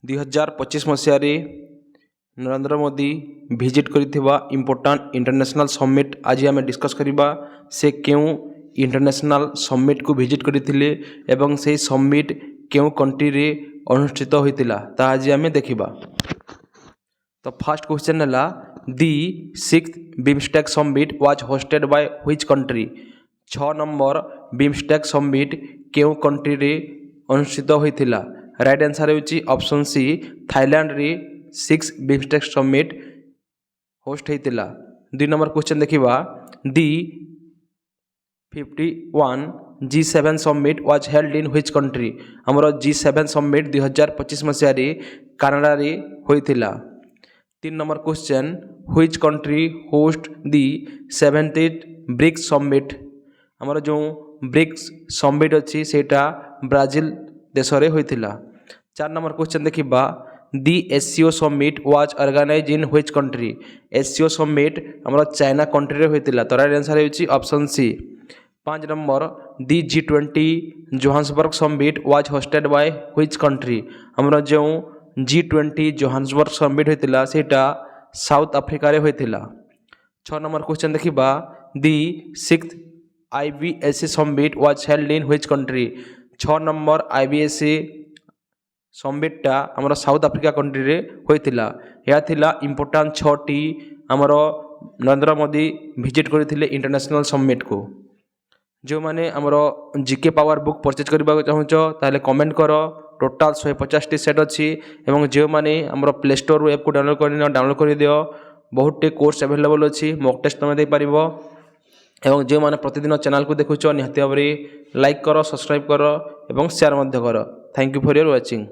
2025 ମସିହାରେ ନରେନ୍ଦ୍ର ମୋଦି ଭିଜିଟ୍ କରିଥିବା important international summit ଆଜି ଆମେ ଡିସ୍କସ୍ କରିବା। ସେ କେଉଁ ଇଣ୍ଟରନ୍ୟାସନାଲ୍ ସମିଟ୍କୁ ଭିଜିଟ୍ କରିଥିଲେ ଏବଂ ସେହି ସମିଟ୍ କେଉଁ କଣ୍ଟ୍ରିରେ ଅନୁଷ୍ଠିତ ହୋଇଥିଲା ତାହା ଆଜି ଆମେ ଦେଖିବା। ତ ଫାର୍ଷ୍ଟ କ୍ୱେଶ୍ଚନ୍ ହେଲା the 6th BIMSTEC summit was hosted by which country. 6 number BIMSTEC summit କେଉଁ କଣ୍ଟ୍ରିରେ ଅନୁଷ୍ଠିତ ହୋଇଥିଲା। ରାଇଟ୍ ଆନ୍ସର୍ ହେଉଛି ଅପସନ୍ ସି ଥାଇଲାଣ୍ଡରେ 6 ବିମ୍ଷ୍ଟେକ୍ ସମିଟ୍ ହୋଷ୍ଟ ହୋଇଥିଲା। 2 ନମ୍ବର କ୍ୱେଶ୍ଚନ୍ ଦେଖିବା the 51 G7 summit was held in which country. ଆମର G7 ସମିଟ୍ 2025 ମସିହାରେ କାନାଡ଼ାରେ ହୋଇଥିଲା। 3 number question which country host the 70th BRICS summit. ଆମର ଯେଉଁ ବ୍ରିକ୍ସ ସମିଟ୍ ଅଛି ସେଇଟା ବ୍ରାଜିଲ ଦେଶରେ ହୋଇଥିଲା। 4 ନମ୍ବର କ୍ୱେଶ୍ଚନ୍ ଦେଖିବା ଦି SCO summit was organise in which country. SCO summit ଆମର ଚାଇନା କଣ୍ଟ୍ରିରେ ହୋଇଥିଲା। ତ ରାଇଟ୍ ଆନ୍ସର୍ ହେଉଛି option C. 5 number the G20 Johannesburg summit was hosted by which country. ଆମର ଯେଉଁ G20 ଜୋହାନ୍ସବର୍ଗ ସମିଟ୍ ହୋଇଥିଲା ସେଇଟା ସାଉଥ ଆଫ୍ରିକାରେ ହୋଇଥିଲା। 6 ନମ୍ବର କ୍ୱେଶ୍ଚନ୍ ଦେଖିବା ଦି 6th IBSC summit was held in which country. 6 number IBSC ସମିଟ୍ଟା ଆମର ସାଉଥ ଆଫ୍ରିକା କଣ୍ଟ୍ରିରେ ହୋଇଥିଲା। ଏହା ଥିଲା ଇମ୍ପୋର୍ଟାଣ୍ଟ 6ଟି ଆମର ନରେନ୍ଦ୍ର ମୋଦି ଭିଜିଟ୍ କରିଥିଲେ ଇଣ୍ଟରନ୍ୟାସନାଲ୍ ସମିଟ୍କୁ। ଯେଉଁମାନେ ଆମର GK ପାୱାର ବୁକ୍ ପରଚେଜ୍ କରିବାକୁ ଚାହୁଁଛ ତାହେଲେ କମେଣ୍ଟ କର। ଟୋଟାଲ୍ 150ଟି ସେଟ୍ ଅଛି ଏବଂ ଯେଉଁମାନେ ଆମର ପ୍ଲେ ଷ୍ଟୋରରୁ ଆପ୍କୁ ଡାଉନଲୋଡ଼ କରିନ ଡାଉନଲୋଡ଼ କରିଦିଅ। ବହୁତଟି କୋର୍ସ ଆଭେଲେବଲ୍ ଅଛି। ମକ୍ ଟେଷ୍ଟ ତୁମେ ଦେଇପାରିବ ଏବଂ ଯେଉଁମାନେ ପ୍ରତିଦିନ ଚ୍ୟାନେଲକୁ ଦେଖୁଛ ନିହାତି ଭାବରେ ଲାଇକ୍ କର, ସବସ୍କ୍ରାଇବ୍ କର ଏବଂ ସେୟାର ମଧ୍ୟ କର। Thank you for your watching.